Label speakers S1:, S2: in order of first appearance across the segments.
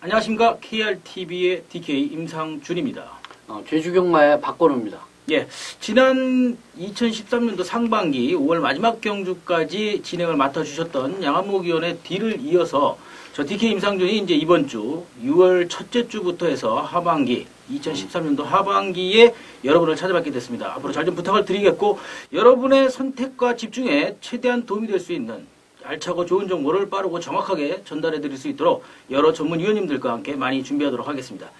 S1: 안녕하십니까. KRTV의 DK 임상준입니다.
S2: 제주경마의 박건우입니다.
S1: 예, 지난 2013년도 상반기 5월 마지막 경주까지 진행을 맡아주셨던 양안목위원의 D를 이어서 저 DK 임상준이 이제 이번 주 6월 첫째 주부터 해서 하반기 2013년도 하반기에 여러분을 찾아뵙게 됐습니다. 앞으로 잘 좀 부탁을 드리겠고, 여러분의 선택과 집중에 최대한 도움이 될 수 있는 알차고 좋은 정보를 빠르고 정확하게 전달해 드릴 수 있도록 여러 전문위원님들과 함께 많이 준비하도록 하겠습니다.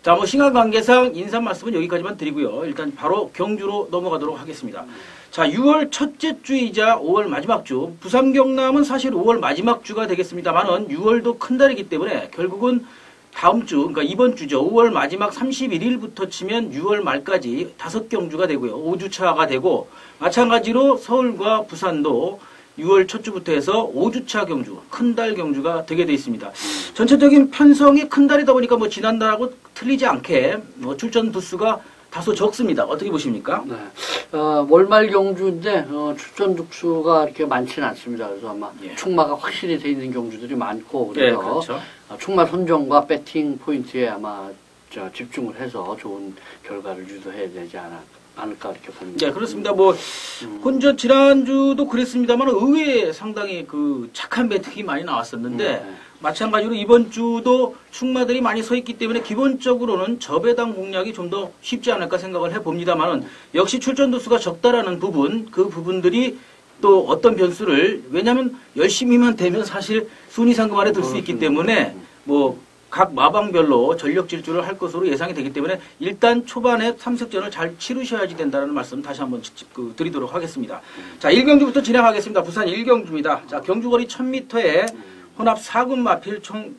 S1: 자, 시간 관계상 인사 말씀은 여기까지만 드리고요. 일단 바로 경주로 넘어가도록 하겠습니다. 자, 6월 첫째 주이자 5월 마지막 주, 부산 경남은 사실 5월 마지막 주가 되겠습니다만은 6월도 큰 달이기 때문에 결국은 다음 주, 그러니까 이번 주죠. 5월 마지막 31일부터 치면 6월 말까지 5경주가 되고요. 5주차가 되고, 마찬가지로 서울과 부산도 6월 첫 주부터 해서 5주차 경주, 큰 달 경주가 되게 돼 있습니다. 전체적인 편성이 큰 달이다 보니까 지난달하고 틀리지 않게 출전 두수가 다소 적습니다. 어떻게 보십니까?
S2: 네. 월말 경주인데 출전 두수가 이렇게 많지는 않습니다. 그래서 아마 충마가 확실히 돼 있는 경주들이 많고, 그래서
S1: 그렇죠.
S2: 충마 선정과 배팅 포인트에 아마 집중을 해서 좋은 결과를 유도해야 되지 않을까 이렇게 봅니다.
S1: 네, 그렇습니다. 혼전 지난주도 그랬습니다만 의외에 상당히 착한 배팅이 많이 나왔었는데 마찬가지로 이번 주도 충마들이 많이 서 있기 때문에 기본적으로는 저배당 공략이 좀 더 쉽지 않을까 생각을 해봅니다만은 역시 출전 두수가 적다라는 부분, 그 부분들이 또 어떤 변수를, 왜냐하면 열심히만 되면 사실 순위 상금 안에 들 수 있기 때문에 각 마방별로 전력 질주를 할 것으로 예상이 되기 때문에 일단 초반에 탐색전을 잘 치르셔야지 된다는 말씀 다시 한번 드리도록 하겠습니다. 자, 1경주부터 진행하겠습니다. 부산 1경주입니다. 자, 경주거리 1000m에 혼합 4군 마필 총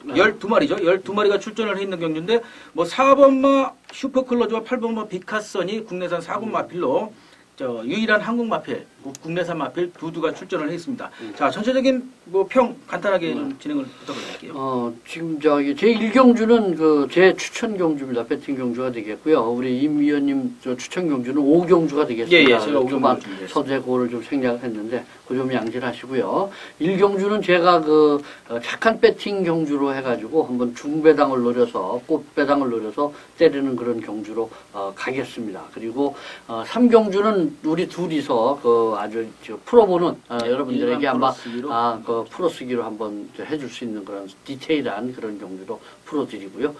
S1: 12마리죠. 12마리가 출전을 해 있는 경주인데 4번마 슈퍼클로즈와 8번마 비카선이 국내산 4군 마필로 유일한 한국 마필, 국내산 마필 두두가 출전을 했습니다. 자, 전체적인 평 간단하게 좀 진행을 부탁드릴게요.
S2: 지금 제 1경주는 제 추천 경주입니다. 배팅 경주가 되겠고요. 우리 임 위원님 추천 경주는 5경주가 되겠습니다.
S1: 예, 제가 5경주
S2: 서두에 그거를 좀 생략을 했는데 그 점 양질하시고요. 1경주는 제가 착한 배팅 경주로 해가지고 한번 중배당을 노려서 꽃배당을 노려서 때리는 그런 경주로 가겠습니다. 그리고 3경주는 우리 둘이서 아주 풀어보는 여러분들에게 아마 풀어쓰기로 한번 해줄 수 있는 그런 디테일한 그런 경주로 풀어드리고요.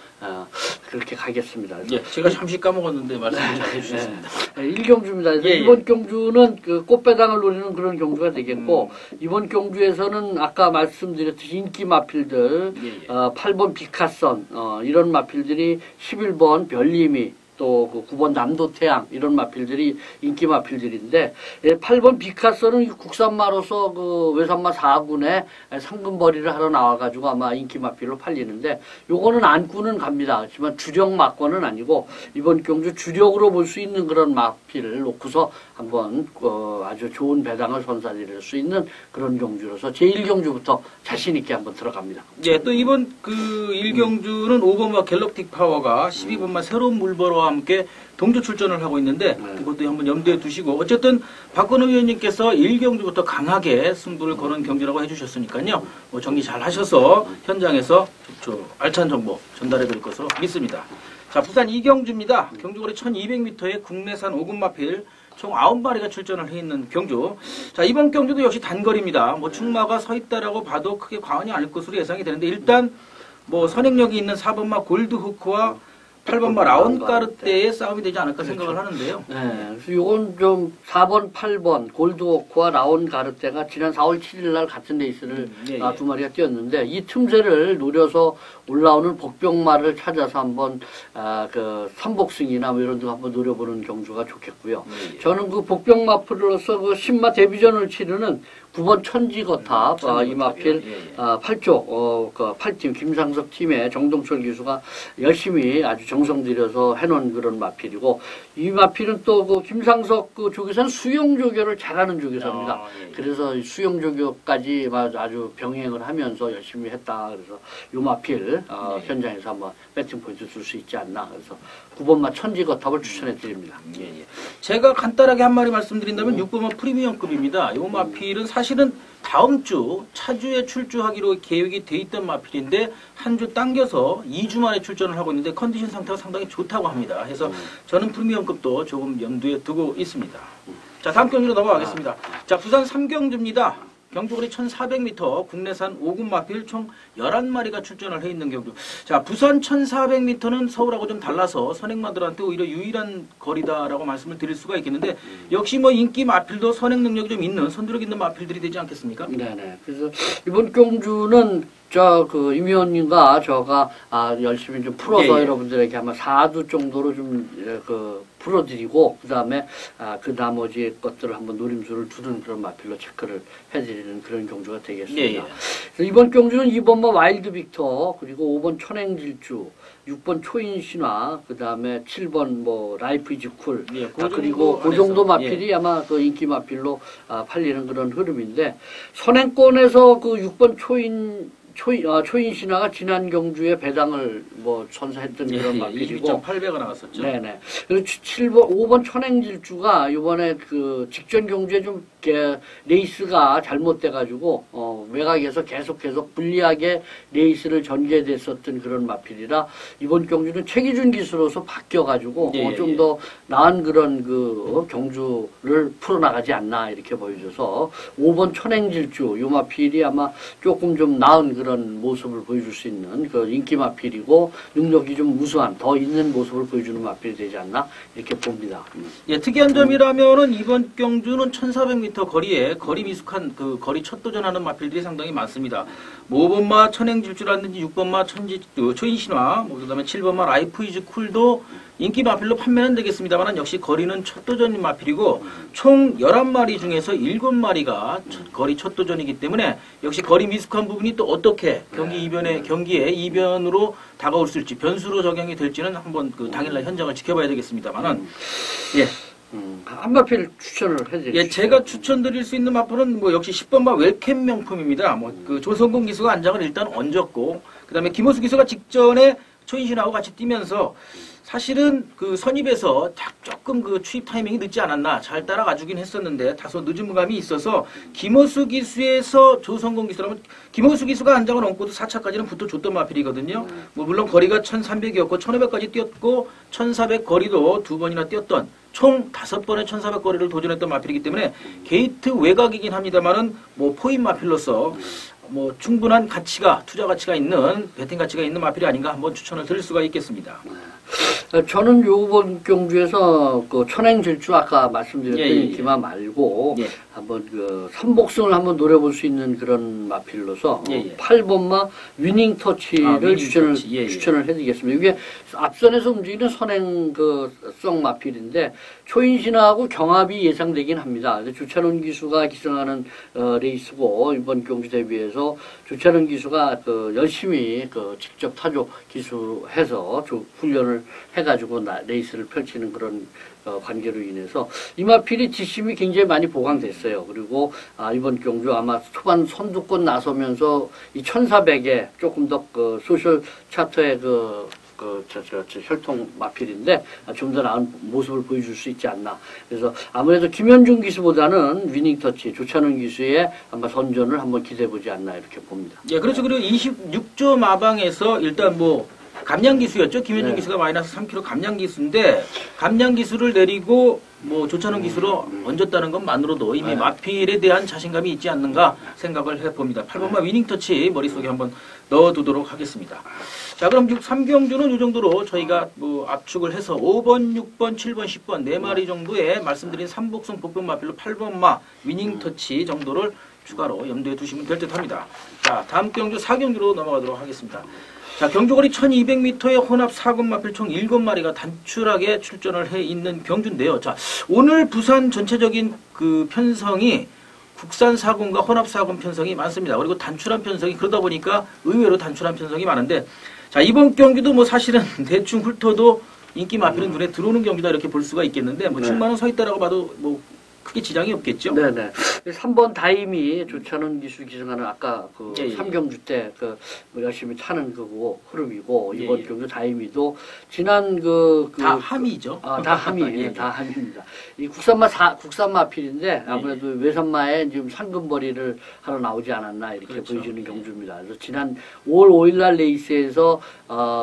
S2: 그렇게 가겠습니다.
S1: 예, 제가 잠시 까먹었는데 말씀을 잘 해주셨습니다.
S2: 1경주입니다. 이번 경주는 꽃배당을 노리는 그런 경주가 되겠고, 이번 경주에서는 아까 말씀드렸듯이 인기 마필들, 8번 비카선, 이런 마필들이 11번 별님이, 또 9번 남도태양 이런 마필들이 인기 마필들인데, 8번 비카스는 국산마로서 외산마 4군에 상금벌이를 하러 나와가지고 아마 인기 마필로 팔리는데, 요거는 안구는 갑니다. 하지만 주력 마권은 아니고 이번 경주 주력으로 볼 수 있는 그런 마필을 놓고서 한번 아주 좋은 배당을 선사드릴 수 있는 그런 경주로서 제1경주부터 자신 있게 한번 들어갑니다.
S1: 예, 또 이번 1경주는 5번마 갤럭틱 파워가 12번마 새로운 물버러와 함께 동조 출전을 하고 있는데 그것도 한번 염두에 두시고, 어쨌든 박건우 위원님께서 1경주부터 강하게 승부를 거는 경기라고 해주셨으니까요. 정리 잘 하셔서 현장에서 알찬 정보 전달해 드릴 것으로 믿습니다. 자, 부산 2경주입니다. 경주거리 1200m의 국내산 5군 마필 총 9마리가 출전을 해 있는 경주. 자, 이번 경주도 역시 단거리입니다. 충마가 서 있다라고 봐도 크게 과언이 아닐 것으로 예상이 되는데, 일단 선행력이 있는 4번마 골드후크와 8번마 라운까르테의 싸움이 되지 않을까 생각을 하는데요.
S2: 네, 그래서 요건 좀 4번, 8번 골드워크와 라운가르테가 지난 4월 7일 날 같은 레이스를 두 마리가 뛰었는데, 이 틈새를 노려서 올라오는 복병마를 찾아서 한번 삼복승이나 이런 데 한번 노려보는 경주가 좋겠고요. 저는 복병마 프로로서 신마 데뷔전을 치르는 9번 천지거탑, 이마필, 8쪽, 8팀, 김상석 팀의 정동철 기수가 열심히 아주 정성 들여서 해놓은 그런 마필이고, 이 마필은 또 김상석 조교사는 수영 조교를 잘하는 조교사입니다. 그래서 수영 조교까지 아주 병행을 하면서 열심히 했다. 그래서 이 마필, 현장에서 한번 배팅 포인트 줄 수 있지 않나. 그래서 9번마 천지거탑을 추천해 드립니다.
S1: 제가 간단하게 한 마디 말씀드린다면 6번마 프리미엄급입니다. 이 마필은 사실은 다음 주 차주에 출주하기로 계획이 돼 있던 마필인데 한 주 당겨서 2주 만에 출전을 하고 있는데 컨디션 상태가 상당히 좋다고 합니다. 그래서 저는 프리미엄급도 조금 염두에 두고 있습니다. 자, 다음 경주로 넘어가겠습니다. 자, 부산 3경주입니다. 경주거리 1400m, 국내산 5군 마필 총 11마리가 출전을 해 있는 경주. 자, 부산 1400m는 서울하고 좀 달라서 선행마들한테 오히려 유일한 거리다라고 말씀을 드릴 수가 있겠는데, 역시 뭐 인기 마필도 선행 능력이 좀 있는, 선두력 있는 마필들이 되지 않겠습니까?
S2: 네네. 그래서 이번 경주는 임 의원님과 저가 열심히 좀 풀어서 여러분들에게 아마 4두 정도로 좀 풀어드리고 그다음에 그 나머지 것들을 한번 노림수를 두는 그런 마필로 체크를 해드리는 그런 경주가 되겠습니다. 그래서 이번 경주는 2번마 와일드 빅터, 그리고 5번 천행질주, 6번 초인신화, 그다음에 7번 뭐 라이프 이즈 쿨, 그리고 그 정도 마필이 아마 그 인기 마필로 팔리는 그런 흐름인데, 선행권에서 그 6번 초인신화가 지난 경주에 배당을 뭐 선사했던 그런 마필이고
S1: 2.8배가 나왔었죠.
S2: 네네. 그리고 5번 천행질주가 이번에 그 직전 경주에 좀 레이스가 잘못돼가지고 외곽에서 계속해서 불리하게 레이스를 전개됐었던 그런 마필이라 이번 경주는 최기준 기수로서 바뀌어가지고 좀 더 나은 그런 그 경주를 풀어나가지 않나 이렇게 보여줘서 5번 천행질주 요 마필이 아마 조금 좀 나은 그런 모습을 보여줄 수 있는 그 인기 마필이고 능력이 좀 우수한 더 있는 모습을 보여주는 마필이 되지 않나 이렇게 봅니다.
S1: 예, 특이한 점이라면은 이번 경주는 1400m 거리에 거리 미숙한 그 거리 첫 도전하는 마필들이 상당히 많습니다. 뭐 5번마 천행질주라든지 6번마 초인신화, 뭐 그다음에 7번마 라이프 이즈 쿨도 인기 마필로 판매는 되겠습니다만 역시 거리는 첫 도전인 마필이고 총 11마리 중에서 7마리가 거리 첫 도전이기 때문에 역시 거리 미숙한 부분이 또 어떻게 경기에 이변으로 다가올 수 있을지 변수로 적용이 될지는 한번 그 당일날 현장을 지켜봐야 되겠습니다만은
S2: 한 마필 추천을 해드리죠.
S1: 예, 제가 추천드릴 수 있는 마필은 뭐 역시 10번마 웰캠 명품입니다. 뭐 그 조성공 기수가 안장을 일단 얹었고 그다음에 김호수 기수가 직전에 초인신하고 같이 뛰면서 사실은 그 선입에서 조금 그 추입 타이밍이 늦지 않았나 잘 따라가주긴 했었는데 다소 늦은 감이 있어서 김호수 기수에서 조성공 기수라면 김호수 기수가 안장을 얹고도 4차까지는 붙어줬던 마필이거든요. 뭐 물론 거리가 1300이었고 1500까지 뛰었고 1400 거리도 2번이나 뛰었던 총 5번의 1400 거리를 도전했던 마필이기 때문에 게이트 외곽이긴 합니다만은 뭐 포인 마필로서 뭐 충분한 투자 가치가 있는 배팅 가치가 있는 마필이 아닌가 한번 추천을 드릴 수가 있겠습니다.
S2: 저는 요번 경주에서 그 천행질주 아까 말씀드렸던 인기마 말고 한번 그 삼복승을 한번 노려볼 수 있는 그런 마필로서 8번마 위닝 터치를 추천을 해드리겠습니다. 이게 앞선에서 움직이는 선행성 마필인데 초인신화하고 경합이 예상되긴 합니다. 조찬훈 기수가 기승하는 레이스고 이번 경주 대비해서 조찬훈 기수가 열심히 직접 타조 기수해서 훈련을 해가지고 레이스를 펼치는 그런 관계로 인해서 이 마필이 뒷심이 굉장히 많이 보강됐어요. 그리고 이번 경주 아마 초반 선두권 나서면서 이 1400에 조금 더 소셜 차트의 혈통 마필인데 좀 더 나은 모습을 보여줄 수 있지 않나. 그래서 아무래도 김현중 기수보다는 위닝 터치, 조찬훈 기수의 아마 선전을 한번 기대해보지 않나 이렇게 봅니다.
S1: 예, 그렇죠. 그리고 26조 마방에서 일단 뭐 감량 기수였죠. 김현중 기수가 마이너스 3kg 감량 기수인데 감량 기수를 내리고 뭐 조찬훈 기수로 얹었다는 것만으로도 이미 마필에 대한 자신감이 있지 않는가 생각을 해봅니다. 8번마 위닝 터치 머릿속에 한번 넣어두도록 하겠습니다. 자, 그럼 3경주는 이 정도로 저희가 뭐 압축을 해서 5번, 6번, 7번, 10번 4마리 정도의 말씀드린 삼복성 복변 마필로 8번마 위닝 터치 정도를 추가로 염두에 두시면 될 듯 합니다. 자, 다음 경주 4경주로 넘어가도록 하겠습니다. 자, 경주거리 1200m의 혼합 4군 마필 총 7마리가 단출하게 출전을 해 있는 경주인데요. 자, 오늘 부산 전체적인 그 편성이 국산 4군과 혼합 4군 편성이 많습니다. 그리고 단출한 편성이 그러다 보니까 의외로 단출한 편성이 많은데 자, 이번 경기도 뭐 사실은 대충 훑어도 인기 마필은 눈에 들어오는 경기다 이렇게 볼 수가 있겠는데 뭐 7만원 서 있다라고 봐도 뭐 크게 지장이 없겠죠?
S2: 네네. 3번 다임이 조찬원 기수 기승하는 아까 그
S1: 예, 예.
S2: 3경주 때 그 열심히 타는 그거 흐름이고
S1: 예,
S2: 이번
S1: 예.
S2: 경주 다임이도 지난
S1: 다 함이죠.
S2: 다 함이
S1: 예, 예.
S2: 다 함입니다. 이 국산마 필인데 아무래도 외선마에 지금 상금벌이를 하러 나오지 않았나 이렇게
S1: 그렇죠.
S2: 보여지는 경주입니다. 그래서 지난 5월 5일날 레이스에서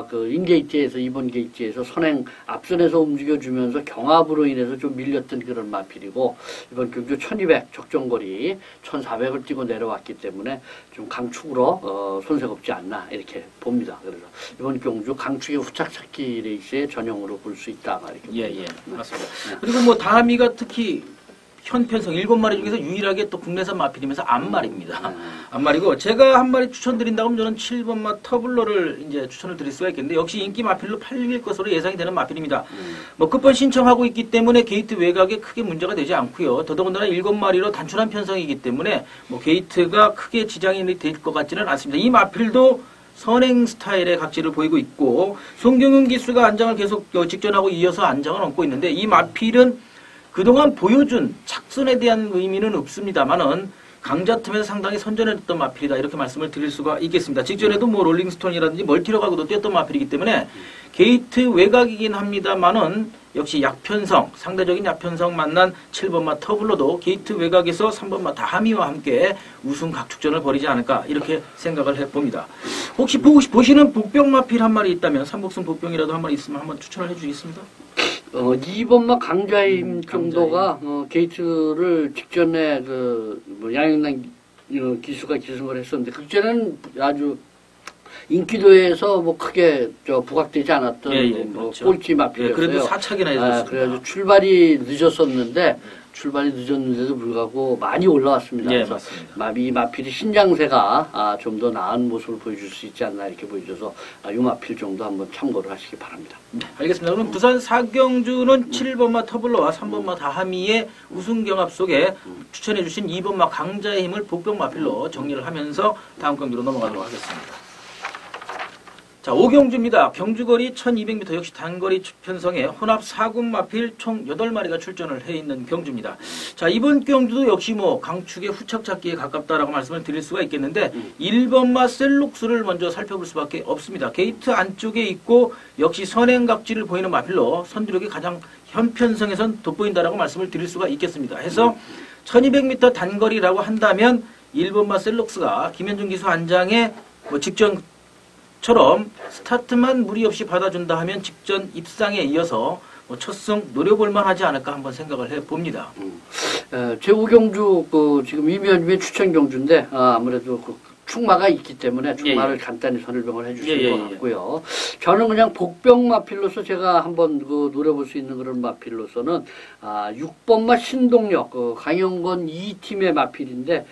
S2: 그 인게이트에서 이번 게이트에서 선행 앞선에서 움직여주면서 경합으로 인해서 좀 밀렸던 그런 마필이고 이번 경주 1200 적정거리 1400을 뛰고 내려왔기 때문에 좀 강축으로 손색 없지 않나 이렇게 봅니다. 그래서 이번 경주 강축의 후착찾기 레이스의 전형으로 볼 수 있다 이렇게
S1: 예, 맞습니다. 그리고 뭐 다미가 특히 현 편성 7마리 중에서 유일하게 또 국내산 마필이면서 암말입니다. 암말이고 제가 한 마리 추천드린다고 하면 저는 7번마 터블러를 이제 추천을 드릴 수가 있겠는데 역시 인기 마필로 팔릴 것으로 예상이 되는 마필입니다. 뭐 급번 신청하고 있기 때문에 게이트 외곽에 크게 문제가 되지 않고요. 더더군다나 7마리로 단순한 편성이기 때문에 뭐 게이트가 크게 지장이 될 것 같지는 않습니다. 이 마필도 선행 스타일의 각질을 보이고 있고 송경윤 기수가 안장을 계속 직전하고 이어서 안장을 얹고 있는데 이 마필은 그동안 보여준 착선에 대한 의미는 없습니다만은 강자 틈에서 상당히 선전했던 마필이다 이렇게 말씀을 드릴 수가 있겠습니다. 직전에도 뭐 롤링스톤이라든지 멀티력하고도 뛰었던 마필이기 때문에 게이트 외곽이긴 합니다만은 역시 약편성, 상대적인 약편성 만난 7번마 터블러도 게이트 외곽에서 3번마 다하미와 함께 우승 각축전을 벌이지 않을까 이렇게 생각을 해봅니다. 혹시 보시는 복병 마필 한 마리 있다면 삼복승 복병이라도 한 마리 있으면 한번 추천을 해주시겠습니다.
S2: 2번마 강자임 정도가 게이트를 직전에 뭐 양영란 기수가 기승을 했었는데 그전에는 아주 인기도에서 뭐 크게 부각되지 않았던
S1: 그렇죠.
S2: 꼴찌 마필이었어요.
S1: 그래도 4착이나 해줬습니다.
S2: 그래서 출발이 늦었는데도 불구하고 많이 올라왔습니다.
S1: 예,
S2: 그래서
S1: 맞습니다.
S2: 이 마필이 신장세가 좀 더 나은 모습을 보여줄 수 있지 않나 이렇게 보여줘서 이 마필 정도 한번 참고를 하시기 바랍니다.
S1: 네, 알겠습니다. 그럼 부산 사경주는 7번마 터블러와 3번마 다하미의 우승 경합 속에 추천해 주신 2번마 강자의 힘을 복병 마필로 정리를 하면서 다음 경기로 넘어가도록 하겠습니다. 자, 5경주입니다. 경주거리 1200m 역시 단거리 편성에 혼합 4군 마필 총 8마리가 출전을 해 있는 경주입니다. 자, 이번 경주도 역시 뭐 강축의 후착 찾기에 가깝다라고 말씀을 드릴 수가 있겠는데 1번마 셀록스를 먼저 살펴볼 수밖에 없습니다. 게이트 안쪽에 있고 역시 선행각지를 보이는 마필로 선두력이 가장 현 편성에선 돋보인다라고 말씀을 드릴 수가 있겠습니다. 해서 1200m 단거리라고 한다면 1번마 셀록스가 김현중 기수 안장의 뭐 직전 처럼 스타트만 무리 없이 받아준다 하면 직전 입상에 이어서 뭐 첫승 노려볼만 하지 않을까 한번 생각을 해봅니다.
S2: 제5경주 지금 이면님의 추천 경주인데 아무래도 충마가 있기 때문에 충마를 간단히 설명을 해주신 것 같고요. 저는 그냥 복병 마필로서 제가 한번 노려볼 수 있는 그런 마필로서는 6번마 신동력 강영건 2팀의 마필인데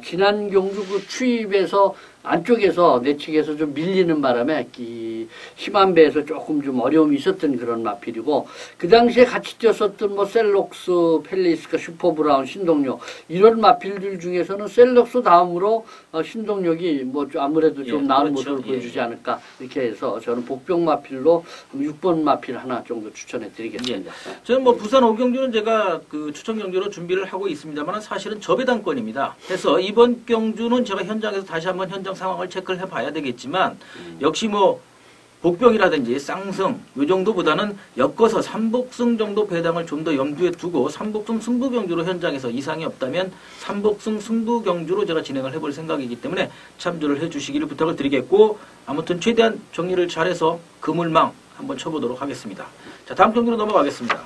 S2: 지난 경주 추입에서 안쪽에서 내측에서 좀 밀리는 바람에 심한 배에서 조금 좀 어려움이 있었던 그런 마필이고 그 당시에 같이 뛰었었던 뭐 셀록스, 펠리스카, 슈퍼브라운, 신동력 이런 마필들 중에서는 셀록스 다음으로 신동력이 뭐 아무래도 좀 나은 모습을 보여주지 않을까 이렇게 해서 저는 복병 마필로 6번 마필 하나 정도 추천해 드리겠습니다.
S1: 저는 뭐 부산 5경주는 제가 추천 경주로 준비를 하고 있습니다만 사실은 저배당권입니다. 그래서 이번 경주는 제가 현장에서 다시 한번 현장 상황을 체크를 해봐야 되겠지만 역시 뭐 복병이라든지 쌍승 이 정도보다는 엮어서 삼복승 정도 배당을 좀 더 염두에 두고 삼복승 승부 경주로 현장에서 이상이 없다면 삼복승 승부 경주로 제가 진행을 해볼 생각이기 때문에 참조를 해주시기를 부탁을 드리겠고 아무튼 최대한 정리를 잘해서 그물망 한번 쳐보도록 하겠습니다. 자, 다음 경주로 넘어가겠습니다.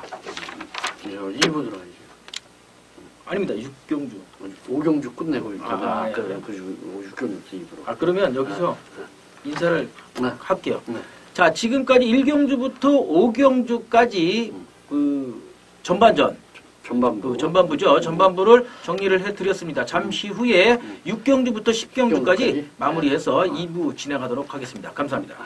S2: 2부 들어가야죠.
S1: 아닙니다. 6경주.
S2: 5경주 끝내고 있다가 6경주 2부로.
S1: 그러면 여기서 인사를 할게요. 자, 지금까지 1경주부터 5경주까지 전반부죠. 전반부를 정리를 해드렸습니다. 잠시 후에 6경주부터 10경주까지 마무리해서 2부 진행하도록 하겠습니다. 감사합니다.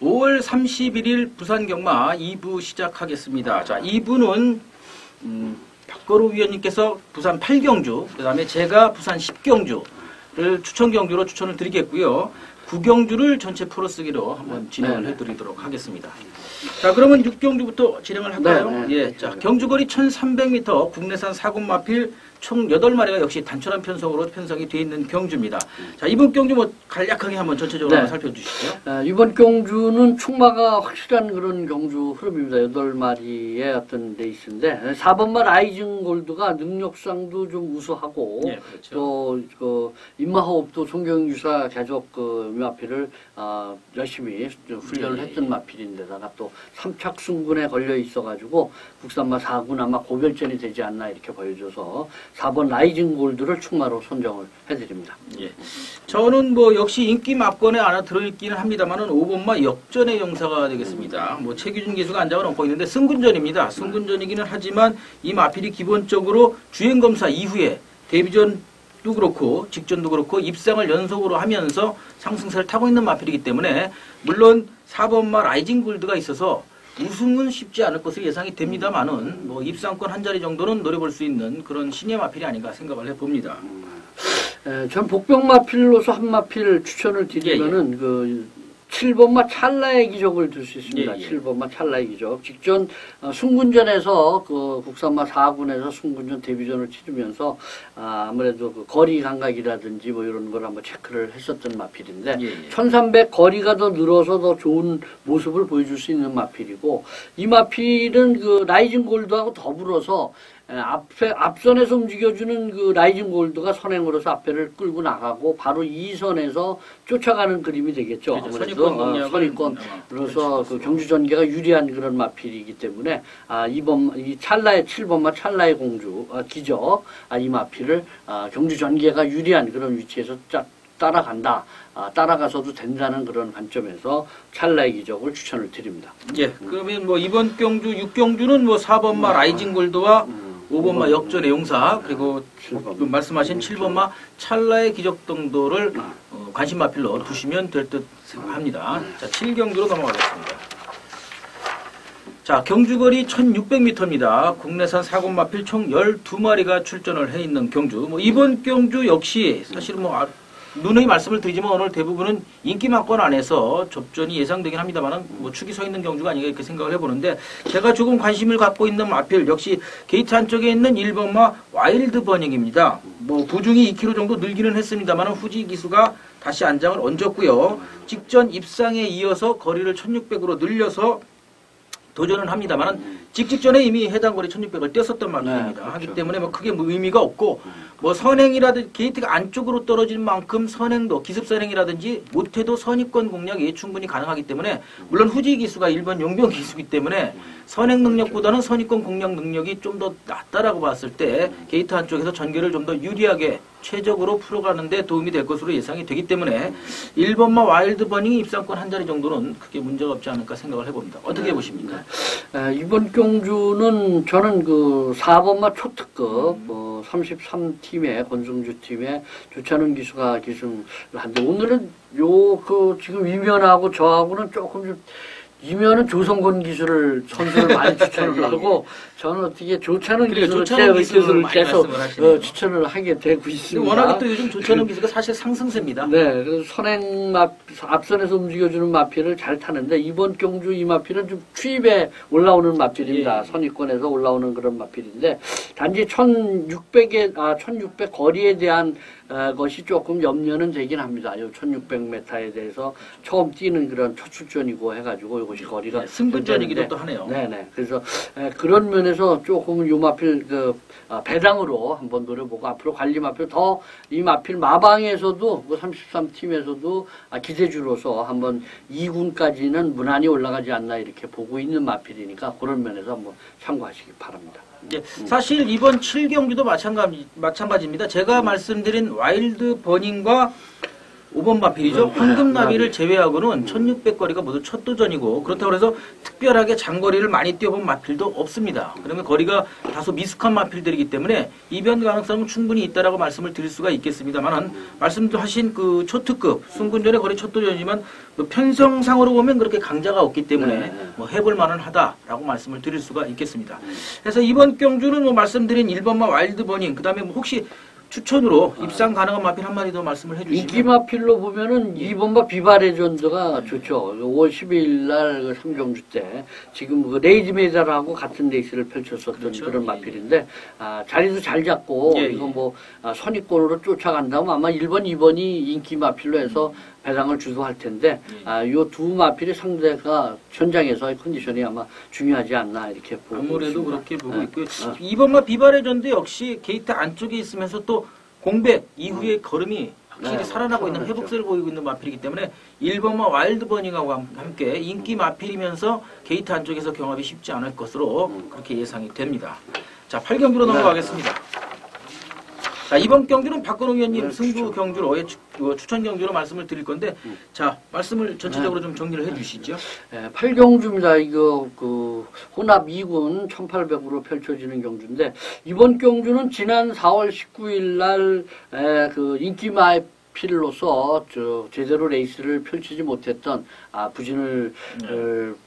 S1: 5월 31일 부산 경마 2부 시작하겠습니다. 자, 2부는 박거루 위원님께서 부산 8경주, 그 다음에 제가 부산 10경주, 추천 경주로 추천을 드리겠고요. 9경주를 전체 풀어쓰기로 한번 진행을 해드리도록 하겠습니다. 자, 그러면 6경주부터 진행을 할까요? 예, 자, 경주거리 1300m 국내산 4군 마필 총 8마리가 역시 단촐한 편성으로 편성이 되어 있는 경주입니다. 자, 이번 경주 뭐 간략하게 한번 전체적으로 한번 살펴주시죠.
S2: 이번 경주는 충마가 확실한 그런 경주 흐름입니다. 8마리의 어떤 레이스인데 4번마 라이징 골드가 능력상도 좀 우수하고 그렇죠. 또 임마호흡도 송경유사 계속 이 마필을 열심히 훈련을 했던 마필인데다가 또 3착 승군에 걸려 있어가지고 국산마 4군 아마 고별전이 되지 않나 이렇게 보여줘서 4번 라이징 골드를 충마로 선정을 해드립니다.
S1: 예. 저는 뭐 역시 인기 막권에 하나 들어있기는 합니다만은 5번마 역전의 용사가 되겠습니다. 뭐 최규준 기수가 안장을 얹고 있는데 승군전입니다. 승군전이기는 하지만 이 마필이 기본적으로 주행검사 이후에 데뷔전도 그렇고 직전도 그렇고 입상을 연속으로 하면서 상승세를 타고 있는 마필이기 때문에 물론 4번마 라이징 골드가 있어서 우승은 쉽지 않을 것으로 예상이 됩니다만은 뭐 입상권 한 자리 정도는 노려볼 수 있는 그런 신예 마필이 아닌가 생각을 해봅니다.
S2: 전 복병 마필로서 한 마필 추천을 드리면은 그 7번마 찰나의 기적을 들 수 있습니다. 7번마 찰나의 기적. 직전 순군전에서 그 국산마 4군에서 순군전 데뷔전을 치르면서 아무래도 그 거리 감각이라든지 뭐 이런 걸 한번 체크를 했었던 마필인데 1300 거리가 더 늘어서 더 좋은 모습을 보여줄 수 있는 마필이고 이 마필은 그 라이징 골드하고 더불어서 앞선에서 움직여주는 그 라이징 골드가 선행으로서 앞에를 끌고 나가고 바로 2선에서 쫓아가는 그림이 되겠죠.
S1: 그렇죠.
S2: 아무래도 선입권으로서 그 경주 전개가 유리한 그런 마필이기 때문에 이 찰나의 7번마 찰나의 공주 기적 이 마필을 경주 전개가 유리한 그런 위치에서 따라간다. 따라가서도 된다는 그런 관점에서 찰나의 기적을 추천을 드립니다.
S1: 예, 그러면 뭐 이번 경주 6경주는 뭐 4번마 라이징 골드와 5번마 역전의 용사 그리고 그 말씀하신 7번마 찰나의 기적 정도를 관심 마필로 두시면 될 듯 생각합니다. 자, 7경주로 넘어가겠습니다. 자, 경주거리 1600m입니다. 국내산 4군 마필 총 12마리가 출전을 해 있는 경주. 뭐 이번 경주 역시 사실은 뭐 누누이 말씀을 드리지만 오늘 대부분은 인기 막권 안에서 접전이 예상되긴 합니다만은 뭐 축이 서 있는 경주가 아닌가 이렇게 생각을 해보는데 제가 조금 관심을 갖고 있는 마필 역시 게이트 한쪽에 있는 1번마 와일드 버닝입니다. 뭐 부중이 2kg 정도 늘기는 했습니다만은 후지 기수가 다시 안장을 얹었고요. 직전 입상에 이어서 거리를 1600으로 늘려서 도전을 합니다만은 직전에 이미 해당 거리 1600을 뛰었었던 마필입니다. 그렇죠. 하기 때문에 뭐 크게 뭐 의미가 없고 뭐 선행이라든지 게이트가 안쪽으로 떨어질 만큼 선행도 기습 선행이라든지 못해도 선입권 공략이 충분히 가능하기 때문에 물론 후지 기수가 1번 용병 기수이기 때문에 선행 능력보다는 선입권 공략 능력이 좀 더 낫다라고 봤을 때 게이트 한쪽에서 전개를 좀 더 유리하게 최적으로 풀어가는 데 도움이 될 것으로 예상이 되기 때문에 1번마 와일드 버닝 입상권 한 자리 정도는 크게 문제가 없지 않을까 생각을 해봅니다. 어떻게 보십니까?
S2: 이번 경주는 저는 그 4번마 초특급 33팀의 권승주 팀의 조찬훈 기수가 기승을 한데 오늘은 지금 이면하고 저하고는 조금 좀 이면은 조성권 기수를 선수를 많이 추천을 하고 저는 어떻게 조찬훈 기수를 계속 추천을 하게 되고 있습니다.
S1: 워낙에 또 요즘 조찬훈 기수가 사실 상승세입니다.
S2: 네, 그래서 선행 앞선에서 움직여주는 마필을 잘 타는데 이번 경주 이 마필은 좀 추입에 올라오는 마필입니다. 선입권에서 올라오는 그런 마필인데 단지 1600 거리에 대한 것이 조금 염려는 되긴 합니다. 요 1600m에 대해서 처음 뛰는 그런 첫 출전이고 해가지고 이것이 거리가
S1: 승부전이기도 또 하네요.
S2: 네네. 그래서 그런 면에서 조금 요 마필 배당으로 한번 노려보고 앞으로 관리 마필 더 이 마필 마방에서도 33팀에서도 기세주로서 한번 2군까지는 무난히 올라가지 않나 이렇게 보고 있는 마필이니까 그런 면에서 한번 참고하시기 바랍니다.
S1: 예, 사실 이번 7경주도 마찬가지입니다. 제가 말씀드린 와일드 버닝과 5번 마필이죠. 황금나비를 제외하고는 1600거리가 모두 첫 도전이고 그렇다고 해서 특별하게 장거리를 많이 뛰어본 마필도 없습니다. 그러면 거리가 다소 미숙한 마필들이기 때문에 이변 가능성은 충분히 있다라고 말씀을 드릴 수가 있겠습니다만은 말씀하신 그 초특급 순군전의 거리 첫 도전이지만 편성상으로 보면 그렇게 강자가 없기 때문에 뭐 해볼 만은 하다라고 말씀을 드릴 수가 있겠습니다. 그래서 이번 경주는 뭐 말씀드린 1번마 와일드 버닝 그다음에 뭐 혹시 추천으로 입상 가능한 마필 한 마리 더 말씀을 해주시면.
S2: 인기 마필로 보면은 2번마 비바레전드가 좋죠. 5월 12일 날 3경주 때 지금 그 레이즈메달하고 같은 레이스를 펼쳤었던
S1: 그렇죠.
S2: 그런 마필인데 자리도 잘 잡고 이거 뭐 선입권으로 쫓아간다면 아마 1번, 2번이 인기 마필로 해서 배당을 주도할 텐데 요 두 마필의 상대가 현장에서의 컨디션이 아마 중요하지 않나 이렇게 보고
S1: 아무래도
S2: 있습니다.
S1: 그렇게 보고 있고요. 2번마 비바레전드 역시 게이트 안쪽에 있으면서 또 공백 이후의 걸음이 확실히 살아나고 있는 회복세를 보이고 있는 마필이기 때문에 1번마 와일드버닝하고 함께 인기 마필이면서 게이트 안쪽에서 경합이 쉽지 않을 것으로 그렇게 예상이 됩니다. 자, 8경기로 넘어가겠습니다. 자, 이번 경주는 박건웅 위원님 승부 경주로 추천 경주로 말씀을 드릴 건데 자, 말씀을 전체적으로 좀 정리를 해 주시죠.
S2: 8경주입니다. 이거 그 혼합 2군 1800으로 펼쳐지는 경주인데 이번 경주는 지난 4월 19일 날 그 인기 마필로서 제대로 레이스를 펼치지 못했던 부진을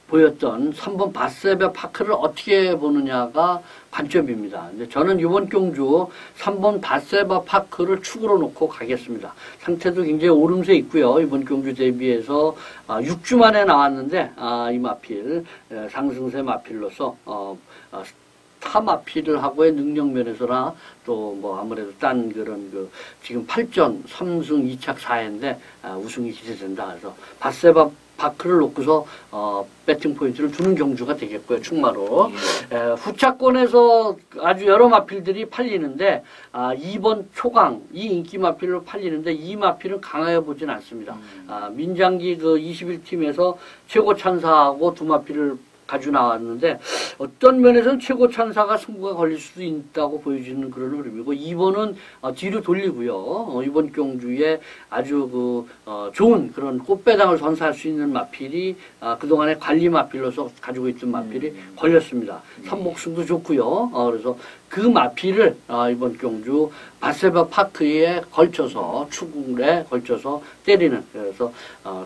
S2: 보였던 3번 바세베 파크를 어떻게 보느냐가 관점입니다. 근데 저는 이번 경주 3번 바세바 파크를 축으로 놓고 가겠습니다. 상태도 굉장히 오름세 있고요. 이번 경주 대비해서 6주 만에 나왔는데 이 마필 상승세 마필로서 타 마필을 하고의 능력 면에서나 또 뭐 아무래도 딴 그런 지금 8전 3승 2착 4회인데 우승이 기대된다. 그래서 바세바 파크를 놓고서 배팅 포인트를 두는 경주가 되겠고요. 충마로. 후차권에서 아주 여러 마필들이 팔리는데 2번 초강 이 인기 마필로 팔리는데 이 마필은 강하여 보진 않습니다. 민장기 그 21팀에서 최고 찬사하고 두 마필을 가지고 나왔는데 어떤 면에서는 최고 찬사가 승부가 걸릴 수도 있다고 보여지는 그런 흐름이고 2번은 뒤로 돌리고요. 이번 경주에 아주 좋은 그런 꽃배당을 선사할 수 있는 마필이 그동안에 관리 마필로서 가지고 있던 마필이 걸렸습니다. 삼목승도 좋고요. 그래서 그 마필을 이번 경주 바세바 파크에 걸쳐서 추궁에 걸쳐서 때리는 그래서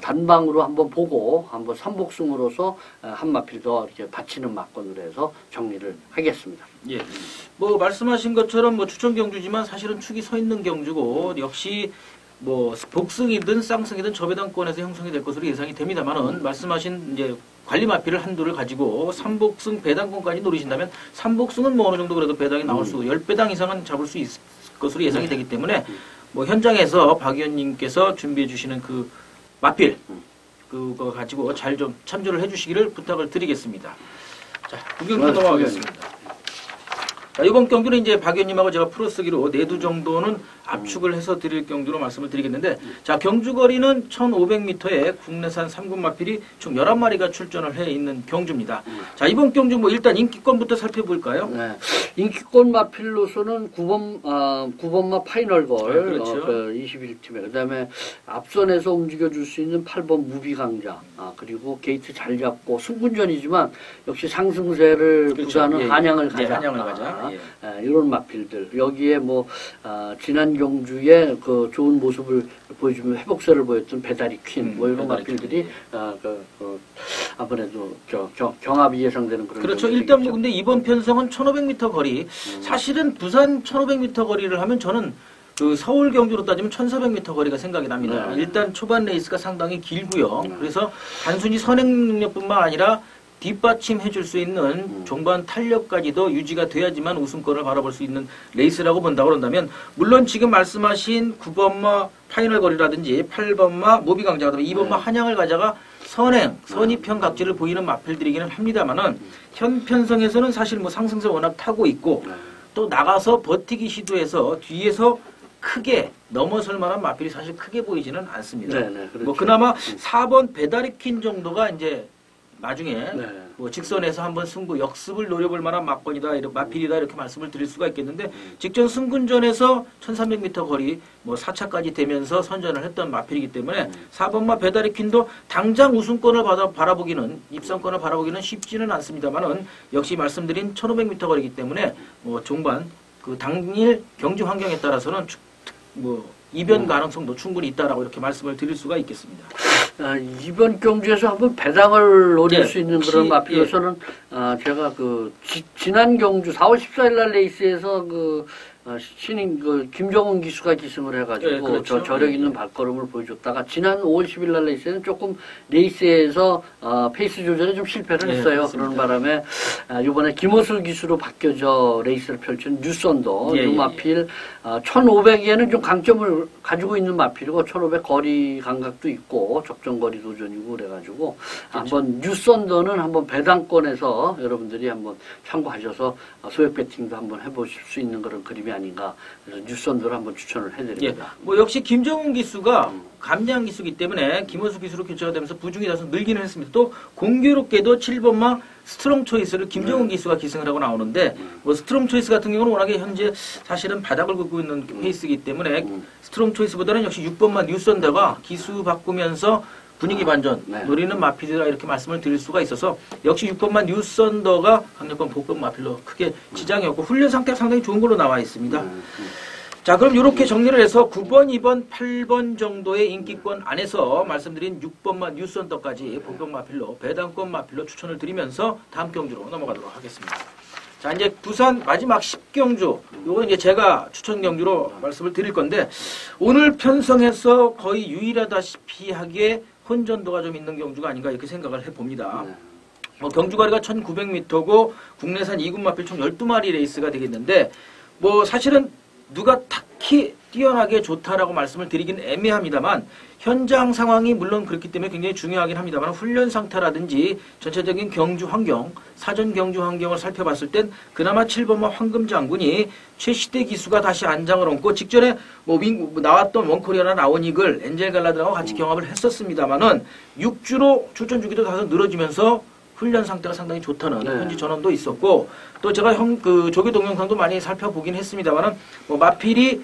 S2: 단방으로 한번 보고 한번 삼복승으로서 한 마필 더 이렇게 받치는 막건으로 해서 정리를 하겠습니다.
S1: 예, 뭐 말씀하신 것처럼 뭐 추천 경주지만 사실은 축이 서 있는 경주고 역시 뭐 복승이든 쌍승이든 저배당권에서 형성이 될 것으로 예상이 됩니다만은 말씀하신 이제 관리 마필을 한두를 가지고 3복승 배당권까지 노리신다면 3복승은 뭐 어느 정도 그래도 배당이 나올 수 10배당 이상은 잡을 수 있을 것으로 예상이 되기 때문에 뭐 현장에서 박 의원님께서 준비해 주시는 그 마필 그거 가지고 잘 좀 참조를 해 주시기를 부탁을 드리겠습니다. 자, 구경으로 넘어가겠습니다. 자, 이번 경주는 이제 박 의원님하고 제가 풀어쓰기로 4두 정도는 압축을 해서 드릴 경주로 말씀을 드리겠는데, 자, 경주 거리는 1500m에 국내산 3군 마필이 총 11마리가 출전을 해 있는 경주입니다. 자, 이번 경주 뭐 일단 인기권부터 살펴볼까요?
S2: 네. 인기권 마필로서는 9번마 파이널걸,
S1: 그렇죠.
S2: 21팀에. 그 다음에 앞선에서 움직여줄 수 있는 8번 무비강자, 그리고 게이트 잘 잡고 승군전이지만 역시 상승세를
S1: 그렇죠.
S2: 부자는 한양을 가자.
S1: 네, 한양을 가자.
S2: 이런 마필들. 여기에 뭐, 지난 경주에 그 좋은 모습을 보여주면 회복세를 보였던 배다리 퀸, 뭐 이런 마필들이, 아무래도 경합이 예상되는 그런.
S1: 그렇죠. 일단 뭐 근데 이번 편성은 1500m 거리. 사실은 부산 1500m 거리를 하면 저는 그 서울 경주로 따지면 1400m 거리가 생각이 납니다.
S2: 네.
S1: 일단 초반 레이스가 상당히 길고요. 그래서 단순히 선행 능력뿐만 아니라 뒷받침해 줄 수 있는 종반 탄력까지도 유지가 돼야지만 우승권을 바라볼 수 있는 레이스라고 본다고 그런다면 물론 지금 말씀하신 9번마 파이널 거리라든지 8번마 모비강자, 2번마 한양을 가자가 선입형 각지를 보이는 마필들이기는 합니다만은 현 편성에서는 사실 뭐 상승세 워낙 타고 있고 또 나가서 버티기 시도해서 뒤에서 크게 넘어설 만한 마필이 사실 크게 보이지는 않습니다.
S2: 그렇죠.
S1: 뭐 그나마 4번 배다리 퀸 정도가 이제 나중에 뭐 직선에서 한번 승부 역습을 노려볼 만한 막건이다, 마필이다 이렇게 말씀을 드릴 수가 있겠는데 직전 승군전에서 1300m 거리 뭐 4차까지 되면서 선전을 했던 마필이기 때문에 4번마 배다리 퀸도 당장 우승권을 바라보기는 입상권을 바라보기는 쉽지는 않습니다만은 역시 말씀드린 1500m 거리이기 때문에 뭐 종반 그 당일 경주 환경에 따라서는 뭐 이변 가능성도 충분히 있다라고 이렇게 말씀을 드릴 수가 있겠습니다.
S2: 이번 경주에서 한번 배당을 노릴 수 있는 그런 마필로서는 제가 지난 경주 4월 14일 날 레이스에서 신인 김정은 기수가 기승을 해가지고
S1: 네, 그렇죠.
S2: 저력 있는 발걸음을 보여줬다가 지난 5월 10일 날 레이스에는 조금 레이스에서 페이스 조절에 좀 실패를 했어요. 그런 바람에 이번에 김호술 기수로 바뀌어져 레이스를 펼친 뉴선더 이 마필 1500에는 좀 강점을 가지고 있는 마필이고 1500 거리 감각도 있고 적정거리 도전이고 그래가지고 그렇죠. 한번 뉴선더는 한번 배당권에서 여러분들이 한번 참고하셔서 소액 배팅도 한번 해보실 수 있는 그런 그림이 아닌가. 그래서 뉴선더를 한번 추천을 해드립니다.
S1: 뭐 역시 김정은 기수가 감량 기수기 때문에 김호수 기수로 교체가 되면서 부중이 다소 늘기는 했습니다. 또 공교롭게도 7번마 스트롱 초이스를 김정은 기수가 기승을 하고 나오는데 뭐 스트롱 초이스 같은 경우는 워낙에 현재 사실은 바닥을 긁고 있는 페이스이기 때문에 스트롱 초이스보다는 역시 6번마 뉴선더가 기수 바꾸면서 분위기 반전 노리는 마필이라 이렇게 말씀을 드릴 수가 있어서 역시 6번만 뉴선더가 강력한 복권 마필로 크게 지장이 없고 훈련 상태가 상당히 좋은 걸로 나와 있습니다. 자, 그럼 이렇게 정리를 해서 9번, 2번, 8번 정도의 인기권 안에서 말씀드린 6번만 뉴선더까지 복권 마필로 배당권 마필로 추천을 드리면서 다음 경주로 넘어가도록 하겠습니다. 자, 이제 부산 마지막 10경주 요건 이제 제가 추천 경주로 말씀을 드릴 건데 오늘 편성해서 거의 유일하다시피 하게 혼전도가 좀 있는 경주가 아닌가 이렇게 생각을 해봅니다. 경주거리가 1900m고 국내산 2군 마필 총 12마리 레이스가 되겠는데 뭐 사실은 누가 딱히 뛰어나게 좋다라고 말씀을 드리긴 애매합니다만 현장 상황이 물론 그렇기 때문에 굉장히 중요하긴 합니다만 훈련 상태라든지 전체적인 경주 환경, 사전 경주 환경을 살펴봤을 땐 그나마 7번마 황금장군이 최시대 기수가 다시 안장을 얹고 직전에 뭐 나왔던 원코리아나 나온이글, 엔젤 갈라드하고 같이 경합을 했었습니다만은 6주로 출전 주기도 다소 늘어지면서 훈련 상태가 상당히 좋다는 현지 전원도 있었고 또 제가 조교 동영상도 많이 살펴보긴 했습니다만은 뭐 마필이